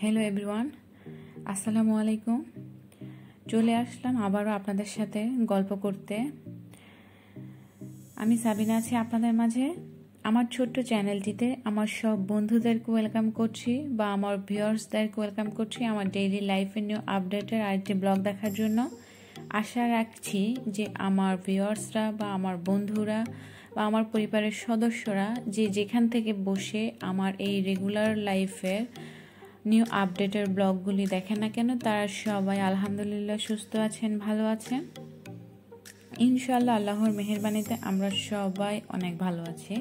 Hello everyone, আসসালামু আলাইকুম। চলে আসলাম আবারও আপনাদের সাথে গল্প করতে। আমি সাবিনা আছি আপনাদের মাঝে। আমার ছোট্ট চ্যানেলটিতে আমার সব বন্ধুদেরকে ওয়েলকাম করছি বা আমার ভিউয়ার্সদেরকে ওয়েলকাম করছি আমার ডেইলি লাইফের নিউ আপডেটের আরেকটি ব্লগ দেখার জন্য। আশা রাখছি যে আমার ভিউয়ার্সরা বা আমার বন্ধুরা বা আমার পরিবারের সদস্যরা যে যেখান থেকে বসে আমার এই রেগুলার লাইফের নিউ আপডেটের ব্লগগুলি দেখেন না কেন, তারা সবাই আলহামদুলিল্লাহ সুস্থ আছেন, ভালো আছেন। ইনশাআল্লাহ আল্লাহর মেহেরবানিতে আমরা সবাই অনেক ভালো আছি।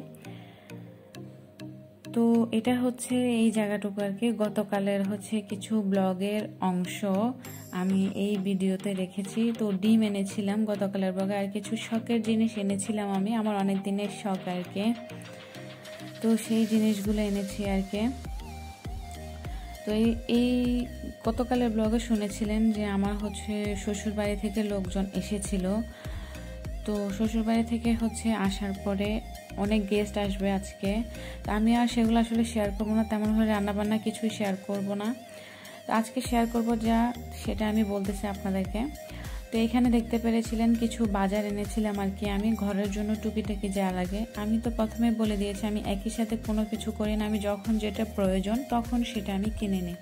তো এটা হচ্ছে এই জায়গাটুকু আর কি গতকালের হচ্ছে কিছু ব্লগের অংশ আমি এই ভিডিওতে রেখেছি। তো ডিম এনেছিলাম গতকালের ব্লগে, আর কিছু শখের জিনিস এনেছিলাম আমি, আমার অনেক দিনের শখ আর কি। তো সেই জিনিসগুলো এনেছি আর কি। তো এই গতকালের ব্লগে শুনেছিলেন যে আমার হচ্ছে শ্বশুর বাড়ি থেকে লোকজন এসেছিল। তো শ্বশুর বাড়ি থেকে হচ্ছে আসার পরে অনেক গেস্ট আসবে আজকে। তো আমি আর সেগুলো আসলে শেয়ার করবো না, তেমনভাবে রান্নাবান্না কিছুই শেয়ার করব না। তো আজকে শেয়ার করব যা সেটা আমি বলতেছি আপনাদেরকে। তো এখানে দেখতে পেরেছিলেন কিছু বাজার এনেছিলাম আর কি আমি, ঘরের জন্য টুকিটাকি যা লাগে। আমি তো প্রথমে বলে দিয়েছি আমি একই সাথে কোনো কিছু করি না, আমি যখন যেটা প্রয়োজন তখন সেটা আমি কিনে নিই।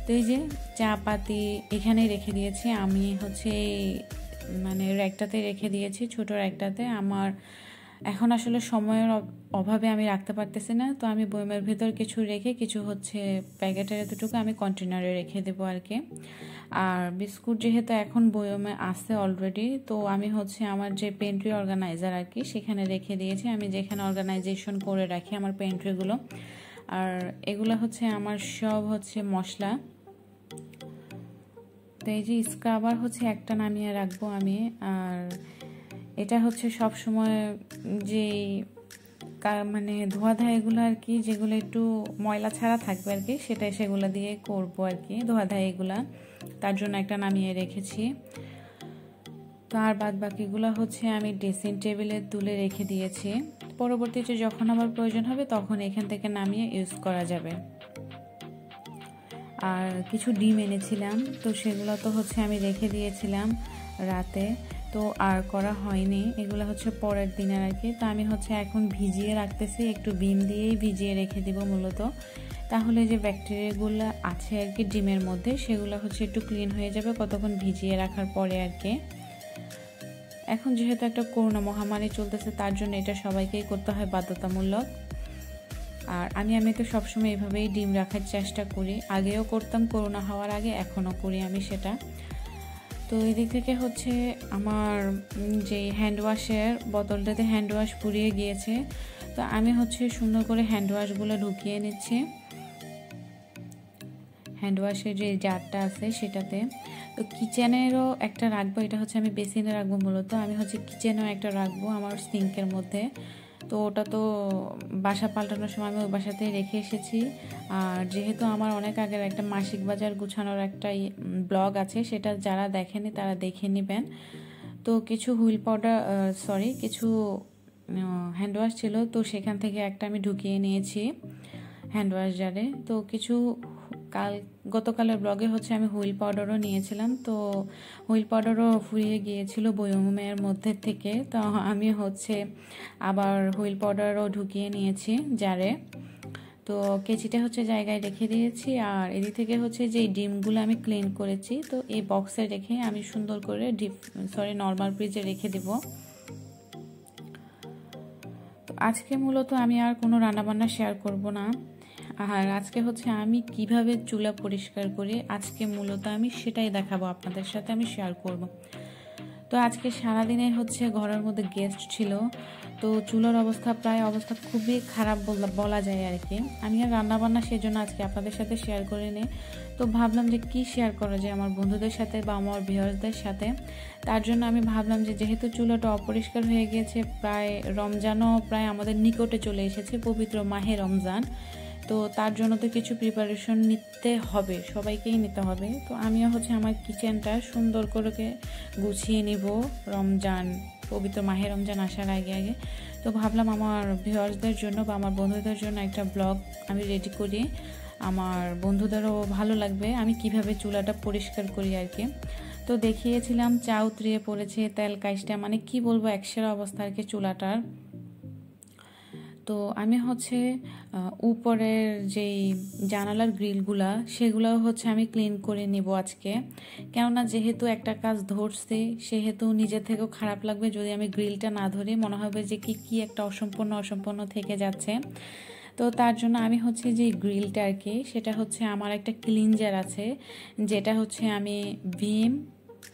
তো এই যে চা পাতি এখানেই রেখে দিয়েছি আমি, হচ্ছে মানে র্যাকটাতে রেখে দিয়েছি, ছোট র্যাকটাতে। আমার এখন আসলে সময়ের অভাবে আমি রাখতে পারতেছি না, তো আমি বয়মের ভেতর কিছু রেখে কিছু হচ্ছে প্যাকেটের এতটুকু আমি কন্টেনারে রেখে দেবো আর কি। আর বিস্কুট যেহেতু এখন বয়মে আছে অলরেডি, তো আমি হচ্ছে আমার যে পেন্ট্রি অর্গানাইজার আর কি সেখানে রেখে দিয়েছি, আমি যেখানে অর্গানাইজেশন করে রাখি আমার পেন্ট্রিগুলো। আর এগুলো হচ্ছে আমার সব হচ্ছে মশলা। তো এই যে স্ক্রাবার হচ্ছে একটা নামিয়ে রাখবো আমি। আর এটা হচ্ছে সব সময় যে মানে ধোয়া এগুলো আর কি, যেগুলো একটু ময়লা ছাড়া থাকবে আর কি সেগুলো দিয়ে করবো আর কি ধোয়া এগুলা, তার জন্য একটা নামিয়ে রেখেছি। তো আর বাদ বাকিগুলো হচ্ছে আমি ড্রেসিং টেবিলে তুলে রেখে দিয়েছি, পরবর্তীতে যখন আবার প্রয়োজন হবে তখন এখান থেকে নামিয়ে ইউজ করা যাবে। আর কিছু ডিম এনেছিলাম, তো সেগুলো তো হচ্ছে আমি রেখে দিয়েছিলাম রাতে, তো আর করা হয়নি। এগুলো হচ্ছে পরের দিনের আর কি। তো আমি হচ্ছে এখন ভিজিয়ে রাখতেছি, একটু ভিম দিয়েই ভিজিয়ে রেখে দিব মূলত, তাহলে যে ব্যাকটেরিয়াগুলো আছে আর কি ডিমের মধ্যে সেগুলো হচ্ছে একটু ক্লিন হয়ে যাবে কতক্ষণ ভিজিয়ে রাখার পরে আর কি। এখন যেহেতু একটা করোনা মহামারী চলতেছে, তার জন্য এটা সবাইকেই করতে হয় বাধ্যতামূলক। আর আমি তো সবসময় এইভাবেই ডিম রাখার চেষ্টা করি, আগেও করতাম করোনা হওয়ার আগে, এখনও করি আমি সেটা। তো এদিক থেকে হচ্ছে আমার যে হ্যান্ড ওয়াশের বোতলটাতে হ্যান্ড ওয়াশ পুড়িয়ে গিয়েছে, তো আমি হচ্ছে সুন্দর করে হ্যান্ড ওয়াশগুলো ঢুকিয়ে নিচ্ছি হ্যান্ড ওয়াশের যে জারটা আছে সেটাতে। তো কিচেনেরও একটা রাখবো, এটা হচ্ছে আমি বেসিনে রাখবো মূলত, আমি হচ্ছে কিচেনেও একটা রাখবো আমার সিঙ্কের মধ্যে। তো ওটা তো বাসা পাল্টানোর সময় আমি ওই বাসাতেই রেখে এসেছি। আর যেহেতু আমার অনেক আগের একটা মাসিক বাজার গুছানোর একটা ব্লগ আছে, সেটা যারা দেখেনি তারা দেখে নেবেন। তো কিছু হুইল পাউডার কিছু হ্যান্ড ওয়াশ ছিল, তো সেখান থেকে একটা আমি ঢুকিয়ে নিয়েছি হ্যান্ড ওয়াশ জারে। তো কিছু গতকালের ব্লগে হচ্ছে আমি হুইল পাউডারও নিয়েছিলাম, তো হুইল পাউডারও ফুরিয়ে গিয়েছিল বয়মের মধ্যে থেকে, তো আমি হচ্ছে আবার হুইল পাউডারও ঢুকিয়ে নিয়েছি জারে। তো কেচিটা হচ্ছে জায়গায় রেখে দিয়েছি। আর এদিক থেকে হচ্ছে যে ডিমগুলো আমি ক্লিন করেছি, তো এই বক্সে রেখে আমি সুন্দর করে নর্মাল ফ্রিজে রেখে দেব। তো আজকে মূলত আমি আর কোনো রান্নাবান্না শেয়ার করব না। আর আজকে হচ্ছে আমি কিভাবে চুলা পরিষ্কার করি, আজকে মূলত আমি সেটাই দেখাবো আপনাদের সাথে, আমি শেয়ার করব। তো আজকে সারাদিনে হচ্ছে ঘরের মধ্যে গেস্ট ছিল, তো চুলার অবস্থা খুবই খারাপ বলা যায় আর কি। আমি আর রান্নাবান্না সেজন্য আজকে আপনাদের সাথে শেয়ার করে নিই। তো ভাবলাম যে কি শেয়ার করা যায় আমার বন্ধুদের সাথে বা আমার ভিউয়ার্সদের সাথে, তার জন্য আমি ভাবলাম যে যেহেতু চুলাটা অপরিষ্কার হয়ে গিয়েছে, প্রায় রমজানও প্রায় আমাদের নিকটে চলে এসেছে, পবিত্র মাহে রমজান, তো তার জন্য তো কিছু প্রিপারেশন নিতে হবে, সবাইকেই নিতে হবে। তো আমিও হচ্ছে আমার কিচেনটা সুন্দর করে গুছিয়ে নিব রমজান, পবিত্র মাহে রমজান আসার আগে। তো ভাবলাম আমার ভিউয়ার্সদের জন্য বা আমার বন্ধুদের জন্য একটা ব্লগ আমি রেডি করি। আমার বন্ধুদেরও ভালো লাগবে আমি কিভাবে চুলাটা পরিষ্কার করি আর কি। তো দেখিয়েছিলাম চা উতরিয়ে পড়েছে, তেল কাইসটা মানে কি বলবো একশের অবস্থা আর কি চুলাটার। তো আমি হচ্ছে উপরের যেই জানালার গ্রিলগুলা সেগুলোও হচ্ছে আমি ক্লিন করে নিব আজকে, কেননা যেহেতু একটা কাজ ধরছি সেহেতু নিজের থেকেও খারাপ লাগবে যদি আমি গ্রিলটা না ধরি, মনে হবে যে কি একটা অসম্পূর্ণ থেকে যাচ্ছে। তো তার জন্য আমি হচ্ছে যে গ্রিলটা আর কি সেটা হচ্ছে আমার একটা ক্লিনজার আছে, যেটা হচ্ছে আমি ভিম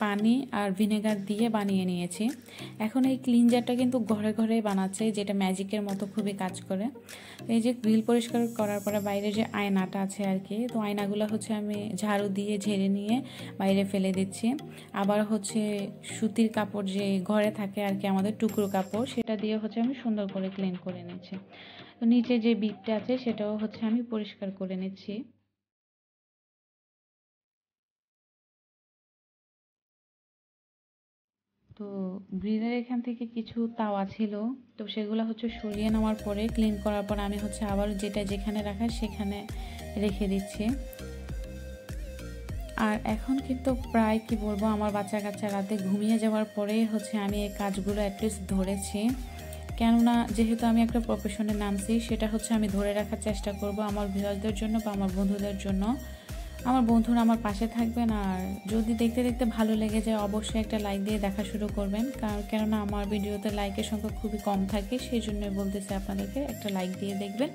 পানি আর ভিনেগার দিয়ে বানিয়ে নিয়েছি। এখন এই ক্লিনজারটা কিন্তু ঘরে ঘরে বানাচ্ছে, যেটা ম্যাজিকের মতো খুবই কাজ করে। এই যে গ্রিল পরিষ্কার করার পরে বাইরে যে আয়নাটা আছে আর কি, তো আয়নাগুলো হচ্ছে আমি ঝাড়ু দিয়ে ঝেড়ে নিয়ে বাইরে ফেলে দিচ্ছি। আবার হচ্ছে সুতির কাপড় যে ঘরে থাকে আর কি আমাদের টুকরো কাপড়, সেটা দিয়ে হচ্ছে আমি সুন্দর করে ক্লিন করে নিচ্ছি। তো নিচে যে বিটটা আছে সেটাও হচ্ছে আমি পরিষ্কার করে নিচ্ছি। তো গ্রিলের এখান থেকে কিছু তাওয়া ছিল, তো সেগুলো হচ্ছে সরিয়ে নেওয়ার পরে ক্লিন করার পর আমি হচ্ছে আবার যেটা যেখানে রাখা সেখানে রেখে দিচ্ছি। আর এখন কিন্তু প্রায় কি বলবো আমার বাচ্চা কাচ্চা রাতে ঘুমিয়ে যাওয়ার পরেই হচ্ছে আমি এই কাজগুলো অ্যাটলিস্ট ধরেছি, কেননা যেহেতু আমি একটা প্রফেশনে নামছি সেটা হচ্ছে আমি ধরে রাখার চেষ্টা করব আমার ভিউয়ারদের জন্য বা আমার বন্ধুদের জন্য। আমার বন্ধুরা আমার পাশে থাকবেন, আর যদি দেখতে দেখতে ভালো লেগে যায় অবশ্যই একটা লাইক দিয়ে দেখা শুরু করবেন, কেননা আমার ভিডিওতে লাইকের সংখ্যা খুবই কম থাকে, সেই জন্যই বলতেছি আপনাদেরকে একটা লাইক দিয়ে দেখবেন,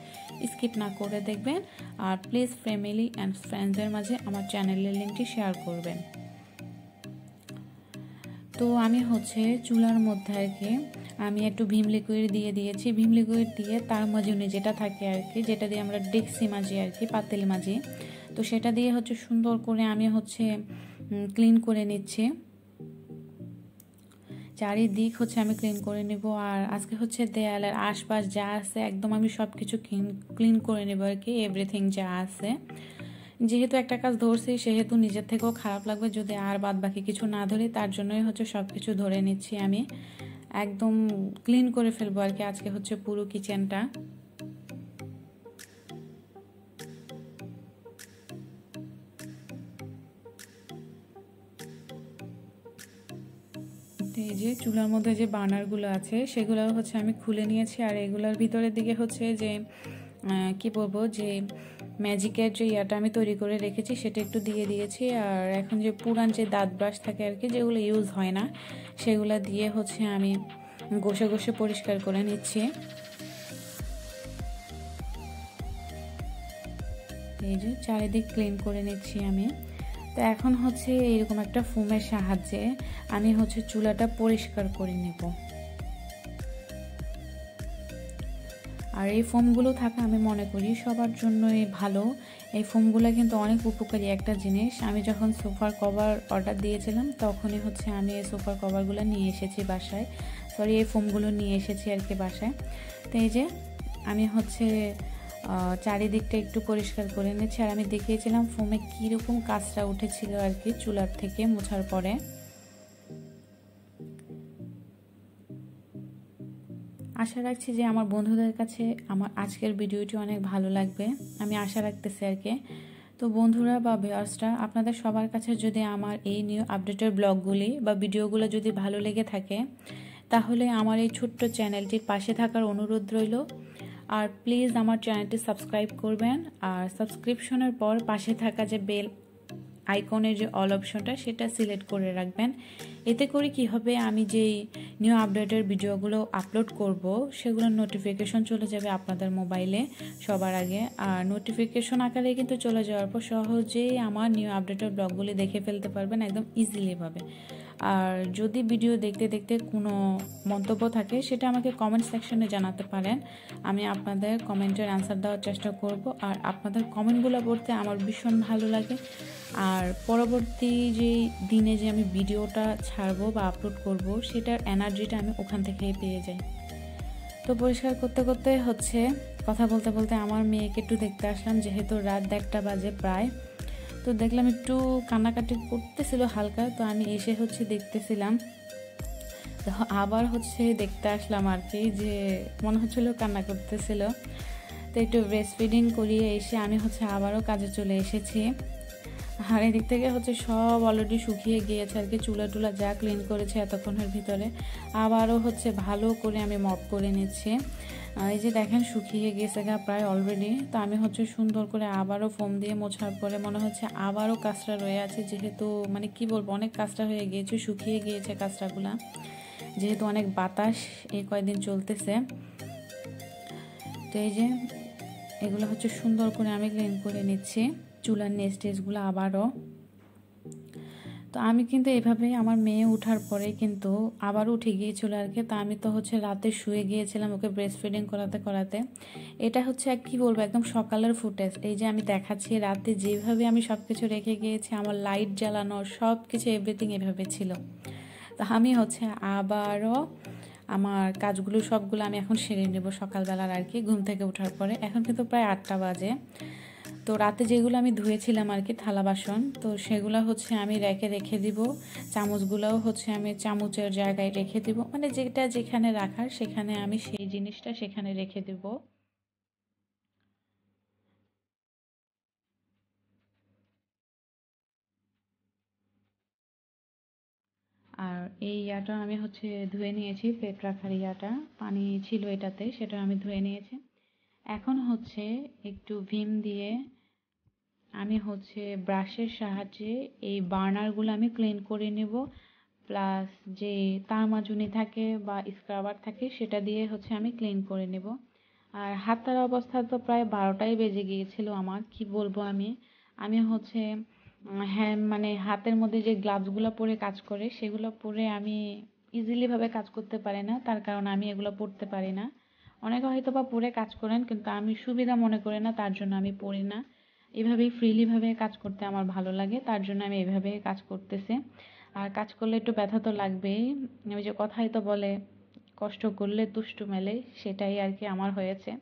স্কিপ না করে দেখবেন। আর প্লিজ ফ্যামিলি অ্যান্ড ফ্রেন্ডসদের মাঝে আমার চ্যানেলের লিঙ্কটি শেয়ার করবেন। তো আমি হচ্ছে চুলার মধ্যে আর কি আমি একটু ভীম লিকুইড দিয়ে দিয়েছি, ভীম লিকুইড দিয়ে তার মাজুনি যেটা থাকে আর কি, যেটা দিয়ে আমরা ডেক্সি মাজি আর কি পাতিল মাজি, তো সেটা দিয়ে হচ্ছে সুন্দর করে আমি হচ্ছে ক্লিন করে নিচ্ছি, চারিদিক হচ্ছে আমি ক্লিন করে নিব। আর আজকে হচ্ছে দেয়ালের আশপাশ যা আছে একদম আমি সব কিছু ক্লিন করে নেব আর কি, এভরিথিং যা আছে। যেহেতু একটা কাজ ধরছি সেহেতু নিজের থেকেও খারাপ লাগবে যদি আর বাদ বাকি কিছু না ধরি, তার জন্যই হচ্ছে সব কিছু ধরে নিচ্ছি, আমি একদম ক্লিন করে ফেলবো আর কি আজকে হচ্ছে পুরো কিচেনটা। এই যে চুলার মধ্যে যে বার্নারগুলো আছে সেগুলো হচ্ছে আমি খুলে নিয়েছি, আর এগুলোর ভিতরের দিকে হচ্ছে যে কি বলবো যে ম্যাজিকের যে ইয়াটা আমি তৈরি করে রেখেছি সেটা একটু দিয়ে দিয়েছি। আর এখন যে পুরান যে দাঁত ব্রাশ থাকে আর কি, যেগুলো ইউজ হয় না সেগুলো দিয়ে হচ্ছে আমি ঘষে ঘষে পরিষ্কার করে নিচ্ছি। এই যে চারিদিক ক্লিন করে নিচ্ছি আমি। তো এখন হচ্ছে এরকম একটা ফোমের সাহায্যে আমি হচ্ছে চুলাটা পরিষ্কার করে নেব। আর এই ফোমগুলো থাকা আমি মনে করি সবার জন্যই ভালো, এই ফোমগুলো কিন্তু অনেক উপকারী একটা জিনিস। আমি যখন সোফার কভার অর্ডার দিয়েছিলাম তখনই হচ্ছে আমি এই সোফার কভারগুলো নিয়ে এসেছি বাসায়, এই ফোমগুলো নিয়ে এসেছি আর কি বাসায়। তো এই যে আমি হচ্ছে চারিদিকটা একটু পরিষ্কার করে নিচ্ছি, আর আমি দেখিয়েছিলাম ফোমে কীরকম কাঁচরা উঠেছিল আর কি চুলার থেকে মোছার পরে। আশা রাখছি যে আমার বন্ধুদের কাছে আমার আজকের ভিডিওটি অনেক ভালো লাগবে, আমি আশা রাখতেছি আর কি। তো বন্ধুরা বা ভিউয়ার্সরা, আপনাদের সবার কাছে যদি আমার এই নিউ আপডেটের ব্লগগুলি বা ভিডিওগুলো যদি ভালো লেগে থাকে তাহলে আমার এই ছোট্ট চ্যানেলটির পাশে থাকার অনুরোধ রইল। আর প্লিজ আমার চ্যানেলটি সাবস্ক্রাইব করবেন, আর সাবস্ক্রিপশনের পর পাশে থাকা যে বেল আইকনের যে অল অপশনটা সেটা সিলেক্ট করে রাখবেন। এতে করে কি হবে, আমি যেই নিউ আপডেটের ভিডিওগুলো আপলোড করব সেগুলোর নোটিফিকেশন চলে যাবে আপনাদের মোবাইলে সবার আগে। আর নোটিফিকেশন আকারে কিন্তু চলে যাওয়ার পর সহজেই আমার নিউ আপডেটের ব্লগগুলি দেখে ফেলতে পারবেন একদম ইজিলিভাবে। আর যদি ভিডিও দেখতে দেখতে কোনো মন্তব্য থাকে সেটা আমাকে কমেন্ট সেকশনে জানাতে পারেন, আমি আপনাদের কমেন্টের অ্যান্সার দেওয়ার চেষ্টা করব। আর আপনাদের কমেন্টগুলো পড়তে আমার ভীষণ ভালো লাগে, আর পরবর্তী যে দিনে যে আমি ভিডিওটা ছাড়বো বা আপলোড করব সেটার এনার্জিটা আমি ওখান থেকেই পেয়ে যাই। তো পরিষ্কার করতে করতে হচ্ছে কথা বলতে বলতে আমার মেয়েকে একটু দেখতে আসলাম, যেহেতু রাত 1টা বাজে প্রায়। তো দেখলাম একটু কান্নাকাটি করতেছিল হালকা, তো আমি এসে হচ্ছে দেখতেছিলাম, তো আবার হচ্ছে দেখতে আসলাম আর কি, যে মনে হচ্ছিল কান্না করতেছিল। তো একটু ব্রেস্ট ফিডিং করিয়ে এসে আমি হচ্ছে আবারও কাজে চলে এসেছি। আর এদিক থেকে হচ্ছে সব অলরেডি শুকিয়ে গিয়েছে আর কি, চুলা টুলা যা ক্লিন করেছে এতক্ষণের ভিতরে আবারও হচ্ছে ভালো করে আমি মপ করে নিচ্ছি। এই যে দেখেন শুকিয়ে গেছে গা প্রায় অলরেডি। তো আমি হচ্ছে সুন্দর করে আবারও ফোম দিয়ে মোছার পরে মনে হচ্ছে আবারও কাঁচরা রয়ে আছে, যেহেতু মানে কি বলবো অনেক কাঁচরা হয়ে গিয়েছে, শুকিয়ে গিয়েছে কাঁচরাগুলা, যেহেতু অনেক বাতাস এই কয়েকদিন চলতেছে। তো এই যে এগুলো হচ্ছে সুন্দর করে আমি ক্লিন করে নিচ্ছি চুলার নেস টেসগুলো আবারও। তো আমি কিন্তু এভাবে আমার মেয়ে ওঠার পরে কিন্তু আবার উঠে গিয়েছিল আর কি। তো আমি তো হচ্ছে রাতে শুয়ে গিয়েছিলাম ওকে ব্রেস্ট ফিডিং করাতে করাতে। এটা হচ্ছে কি বলবো একদম সকালের ফুটেজ। এই যে আমি দেখাচ্ছি রাতে যেভাবে আমি সব কিছু রেখে গিয়েছি, আমার লাইট জ্বালানো সব কিছু এভরিথিং এভাবে ছিল। তো আমি হচ্ছে আবারও আমার কাজগুলো সবগুলো আমি এখন সেরে নেব সকালবেলার আর কি, ঘুম থেকে ওঠার পরে। এখন কিন্তু প্রায় 8টা বাজে। তো রাতে যেগুলো আমি ধুয়েছিলাম আর কি থালা বাসন, তো সেগুলো হচ্ছে আমি রেখে দিব। চামচগুলোও হচ্ছে আমি চামচের জায়গায় রেখে দিব, মানে যেটা যেখানে রাখার সেখানে আমি সেই জিনিসটা সেখানে রেখে দিব। আর এই ইয়াটা আমি হচ্ছে ধুয়ে নিয়েছি, প্লেট রাখার ইয়াটা পানি ছিল এটাতে, সেটা আমি ধুয়ে নিয়েছি। এখন হচ্ছে একটু ভিম দিয়ে আমি হচ্ছে ব্রাশের সাহায্যে এই বার্নারগুলো আমি ক্লিন করে নেব। প্লাস যে তারমাজুনি থাকে বা স্ক্রাবার থাকে সেটা দিয়ে হচ্ছে আমি ক্লিন করে নেব। আর হাতের অবস্থা তো প্রায় 12টাই বেজে গিয়েছিল আমার, কি বলবো আমি আমি হচ্ছে হ্যাঁ মানে হাতের মধ্যে যে গ্লাভসগুলো পরে কাজ করে সেগুলো পরে আমি ইজিলি ভাবে কাজ করতে পারি না, তার কারণ আমি এগুলো পরতে পারি না। অনেকে হয়তো বা পরে কাজ করেন, কিন্তু আমি সুবিধা মনে করি না, তার জন্য আমি পরি না। এভাবেই ফ্রিলি ভাবে কাজ করতে আমার ভালো লাগে, তার জন্য আমি এভাবে কাজ করতেছি। আর কাজ করলে একটু ব্যথা তো লাগবেই, ওই যে কথাই তো বলে কষ্ট করলে তুষ্ট মেলে, সেটাই আর কি আমার হয়েছে।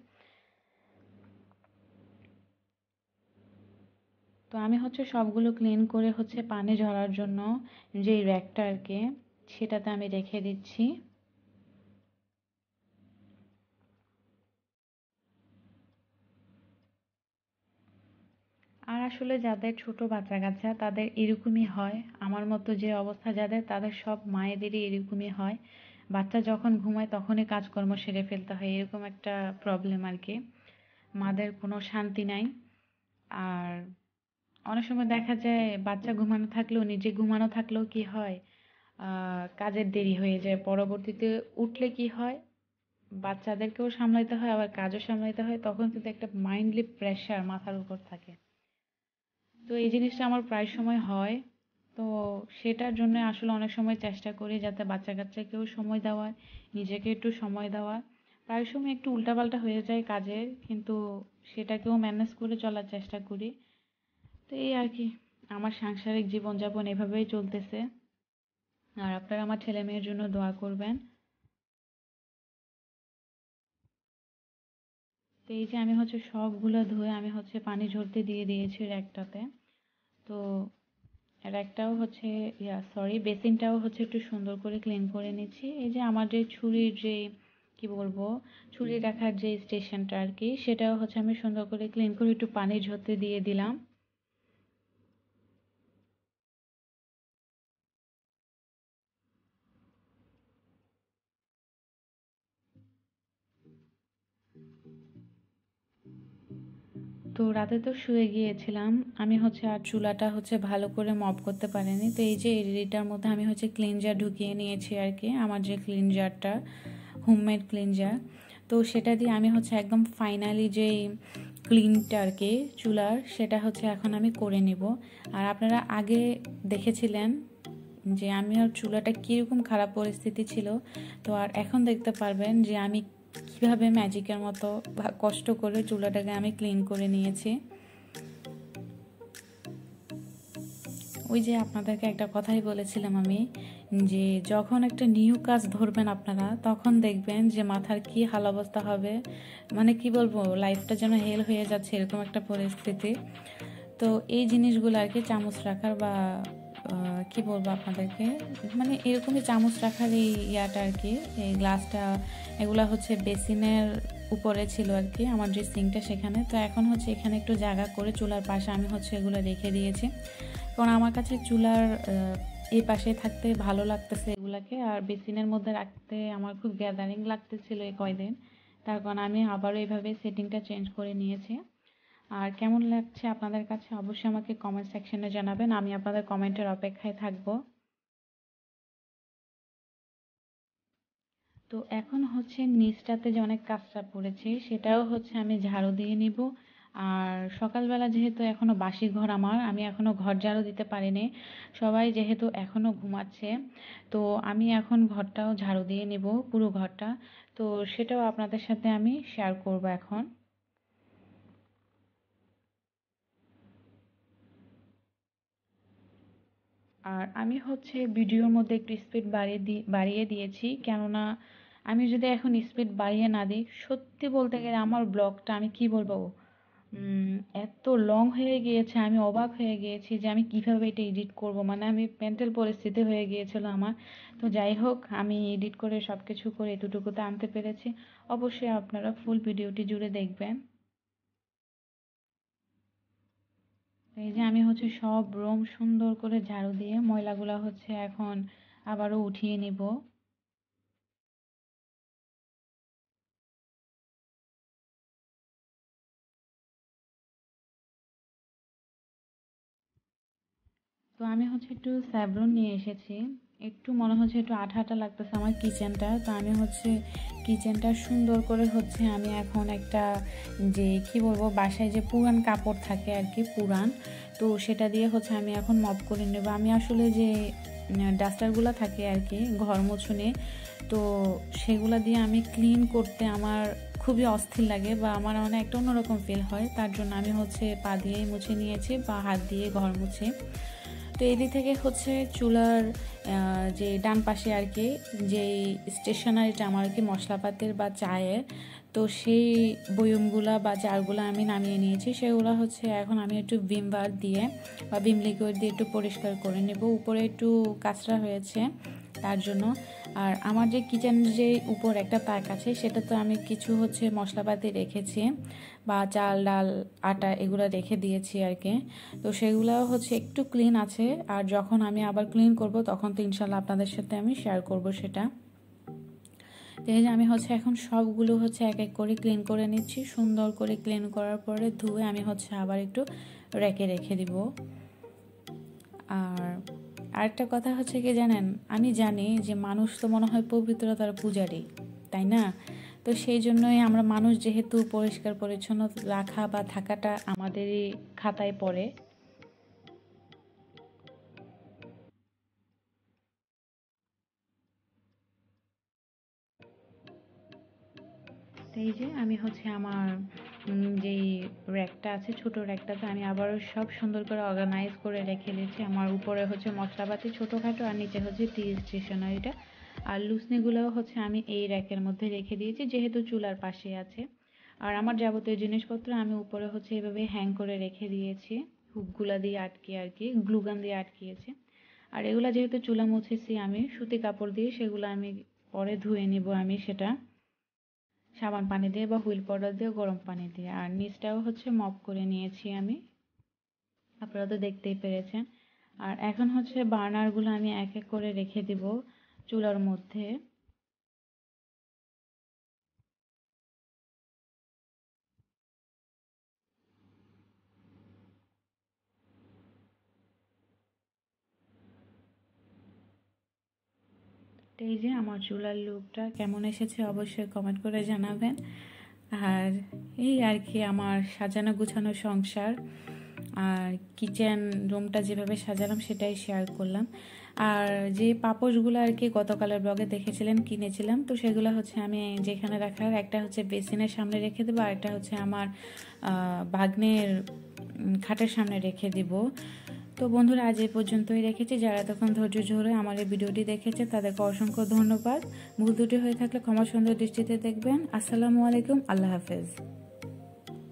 তো আমি হচ্ছে সবগুলো ক্লিন করে হচ্ছে পানি ঝরার জন্য যে র্যাকটা আর কি সেটাতে আমি রেখে দিচ্ছি। আর আসলে যাদের ছোট বাচ্চা কাচ্চা তাদের এরকমই হয়, আমার মতো যে অবস্থা যাদের তাদের সব মায়েদেরই এরকমই হয়। বাচ্চা যখন ঘুমায় তখনই কাজকর্ম সেরে ফেলতে হয়, এরকম একটা প্রবলেম আর কি। মাদের কোনো শান্তি নাই। আর অনেক সময় দেখা যায় বাচ্চা ঘুমানো থাকলেও নিজে ঘুমানো থাকলেও কি হয়, কাজের দেরি হয়ে যায়, পরবর্তীতে উঠলে কি হয় বাচ্চাদেরকেও সামলাইতে হয় আবার কাজও সামলাইতে হয়, তখন কিন্তু একটা মাইন্ডলি প্রেশার মাথার উপর থাকে। তো এই জিনিসটা আমার প্রায় সময় হয়। তো সেটার জন্য আসলে অনেক সময় চেষ্টা করি যাতে বাচ্চা কাচ্চাকেও সময় দেওয়ার, নিজেকে একটু সময় দেওয়ার। প্রায় সময় একটু উল্টাপাল্টা হয়ে যায় কাজের, কিন্তু সেটাকেও ম্যানেজ করে চলার চেষ্টা করি। তো এই আর কি, আমার সাংসারিক জীবনযাপন এভাবেই চলতেছে। আর আপনারা আমার ছেলে মেয়ের জন্য দোয়া করবেন। তো এই যে আমি হচ্ছে সবগুলো ধুয়ে আমি হচ্ছে পানি ঝরতে দিয়ে দিয়েছি র্যাকটাতে। তো র্যাকটাও হচ্ছে সরি বেসিনটাও হচ্ছে একটু সুন্দর করে ক্লিন করে নিচ্ছি। এই যে আমার যে ছুরির যে কি বলবো ছুরি রাখার যে স্টেশনটা আর কি সেটাও হচ্ছে আমি সুন্দর করে ক্লিন করে একটু পানি ঝরতে দিয়ে দিলাম। তো রাতে তো শুয়ে গিয়েছিলাম, আমি হচ্ছে আর চুলাটা হচ্ছে ভালো করে মপ করতে পারিনি। তো এই যে এটার মধ্যে আমি হচ্ছে ক্লিনজার ঢুকিয়ে নিয়েছি আর কি, আমার যে ক্লিনজারটা হোমমেড ক্লিনজার। তো সেটা দিয়ে আমি হচ্ছে একদম ফাইনালি যে ক্লিনটা আর কি চুলার সেটা হচ্ছে এখন আমি করে নিব। আর আপনারা আগে দেখেছিলেন যে আমি আর চুলাটা কীরকম খারাপ পরিস্থিতি ছিল, তো আর এখন দেখতে পারবেন যে আমি কিভাবে ম্যাজিকের মতো কষ্ট করে চুলাটাকে আমি ক্লিন করে নিয়েছি। ওই যে আপনাদেরকে একটা কথাই বলেছিলাম আমি, যে যখন একটা নিউ কাজ ধরবেন আপনারা তখন দেখবেন যে মাথার কি হাল অবস্থা হবে, মানে কি বলবো লাইফটা যেন হেল হয়ে যাচ্ছে এরকম একটা পরিস্থিতি। তো এই জিনিসগুলো আর কি চামচ রাখার বা কি বলবো আপনাদেরকে, মানে এরকমই চামচ রাখার এই ইয়াটা আর কি, এই গ্লাসটা, এগুলা হচ্ছে বেসিনের উপরে ছিল আর কি আমার যে সিঙ্কটা সেখানে। তো এখন হচ্ছে এখানে একটু জায়গা করে চুলার পাশে আমি হচ্ছে এগুলো রেখে দিয়েছি, কারণ আমার কাছে চুলার এই পাশে থাকতে ভালো লাগতেছে এগুলাকে, আর বেসিনের মধ্যে রাখতে আমার খুব গ্যাদারিং লাগতেছিল এই কয়দিন, তার কারণ আমি আবারও এইভাবে সেটিংটা চেঞ্জ করে নিয়েছি। আর কেমন লাগছে আপনাদের কাছে অবশ্যই আমাকে কমেন্ট সেকশনে জানাবেন, আমি আপনাদের কমেন্টের অপেক্ষায় থাকব। তো এখন হচ্ছে নিচটাতে যে অনেক কাজটা পড়েছে সেটাও হচ্ছে আমি ঝাড়ু দিয়ে নিব। আর সকালবেলা যেহেতু এখনো বাসি ঘর আমার, আমি এখনো ঘর ঝাড়ু দিতে পারিনি, সবাই যেহেতু এখনো ঘুমাচ্ছে, তো আমি এখন ঘরটাও ঝাড়ু দিয়ে নিব, পুরো ঘরটা। তো সেটাও আপনাদের সাথে আমি শেয়ার করব এখন। আর আমি হচ্ছে ভিডিওর মধ্যে একটু স্পিড বাড়িয়ে দিয়েছি, কেননা আমি যদি এখন স্পিড বাড়িয়ে না দিই, সত্যি বলতে গেলে আমার ব্লগটা আমি কি বলবো, এত লং হয়ে গিয়েছে, আমি অবাক হয়ে গিয়েছি যে আমি কিভাবে এটা এডিট করব, মানে আমি মেন্টাল পরিস্থিতি হয়ে গিয়েছিল আমার। তো যাই হোক, আমি এডিট করে সব কিছু করে এতটুকুতে আনতে পেরেছি। অবশ্যই আপনারা ফুল ভিডিওটি জুড়ে দেখবেন। এই যে আমি হচ্ছে সব রুম সুন্দর করে ঝাড়ু দিয়ে ময়লাগুলো হচ্ছে এখন আবারও উঠিয়ে নিব। তো আমি হচ্ছে একটু স্যাভলন নিয়ে এসেছি, একটু মনে হচ্ছে একটু আঠা আঠা লাগতেছে আমার কিচেনটা। তো আমি হচ্ছে কিচেনটা সুন্দর করে হচ্ছে আমি এখন একটা, যে কি বলবো, বাসায় যে পুরান কাপড় থাকে আর কি পুরান, তো সেটা দিয়ে হচ্ছে আমি এখন মপ করে নেব। আমি আসলে যে ডাস্টারগুলো থাকে আর কি ঘর মুছুনে, তো সেগুলো দিয়ে আমি ক্লিন করতে আমার খুবই অস্থির লাগে, বা আমার মানে একটা অন্যরকম ফিল হয়, তার জন্য আমি হচ্ছে পা দিয়েই মুছে নিয়েছি বা হাত দিয়ে ঘর মুছে। তো এদিক থেকে হচ্ছে চুলার যে ডান পাশে আর কি যে স্টেশনারিটা আমার আর কি মশলাপাতির বা চায়ের, তো সেই বয়মগুলা বা জারগুলো আমি নামিয়ে নিয়েছি, সেগুলো হচ্ছে এখন আমি একটু ভিম বার দিয়ে বা ভিম লিকুইড দিয়ে একটু পরিষ্কার করে নেব, উপরে একটু কাঁচরা হয়েছে তার জন্য। আর আমার যে কিচেন যে উপর একটা তাক আছে, সেটা তো আমি কিছু হচ্ছে মশলাপাতি রেখেছি বা চাল ডাল আটা এগুলো রেখে দিয়েছি আর কি, তো সেগুলো হচ্ছে একটু ক্লিন আছে। আর যখন আমি আবার ক্লিন করব তখন তো ইনশাল্লাহ আপনাদের সাথে আমি শেয়ার করব সেটা। তো এই যে আমি হচ্ছে এখন সবগুলো হচ্ছে এক এক করে ক্লিন করে নিচ্ছি, সুন্দর করে ক্লিন করার পরে ধুয়ে আমি হচ্ছে আবার একটু রেখে রেখে দিব। আর আরেকটা কথা হচ্ছে কি জানেন, আমি জানি যে মানুষ তো মনে হয় পবিত্রতার পূজারী, তাই না? তো সেই জন্যই আমরা মানুষ যেহেতু পরিষ্কার পরিচ্ছন্ন রাখা বা থাকাটা আমাদেরই খাতায় পড়ে। তো এই যে আমি হচ্ছে আমার যেই র্যাকটা আছে, ছোট র্যাকটাতে আমি আবারও সব সুন্দর করে অর্গানাইজ করে রেখে দিয়েছি। আমার উপরে হচ্ছে মশলাপাতি ছোটোখাটো, আর নিচে হচ্ছে টি স্টেশনারিটা, আর লুসনিগুলোও হচ্ছে আমি এই র্যাকের মধ্যে রেখে দিয়েছি যেহেতু চুলার পাশে আছে। আর আমার যাবতীয় জিনিসপত্র আমি উপরে হচ্ছে এভাবে হ্যাং করে রেখে দিয়েছি, হুকগুলা দিয়ে আটকে আর কি, গ্লুগান দিয়ে আটকিয়েছি। আর এগুলা যেহেতু চুলা মুছেছি আমি সুতি কাপড় দিয়ে, সেগুলো আমি পরে ধুয়ে নিব আমি সেটা সাবান পানি দিয়ে বা হুইল পাউডার দিয়ে, গরম পানি দিয়ে। আর নিচটাও হচ্ছে মপ করে নিয়েছি আমি, আপনারা তো দেখতেই পেরেছেন। আর এখন হচ্ছে বার্নারগুলো আমি এক এক করে রেখে দিব চুলার মধ্যে। তো এই যে আমার চুলার লুকটা কেমন এসেছে অবশ্যই কমেন্ট করে জানাবেন। আর এই আর কি আমার সাজানো গুছানো সংসার, আর কিচেন রুমটা যেভাবে সাজালাম সেটাই শেয়ার করলাম। আর যে পাপোশগুলো আর কি গতকালের ব্লগে দেখেছিলেন কিনেছিলাম, তো সেগুলো হচ্ছে আমি যেখানে রাখার, একটা হচ্ছে বেসিনের সামনে রেখে দেবো, আর একটা হচ্ছে আমার ভাগ্নের খাটের সামনে রেখে দিব। তো বন্ধুরা আজ এই পর্যন্তই রেখেছি, যারা এতক্ষণ ধৈর্য ধরে আমার এই ভিডিওটি দেখেছে তাদেরকে অসংখ্য ধন্যবাদ। ভুল ত্রুটি হয়ে থাকলে ক্ষমা সুন্দর দৃষ্টিতে দেখবেন। আসসালামু আলাইকুম, আল্লাহ হাফেজ।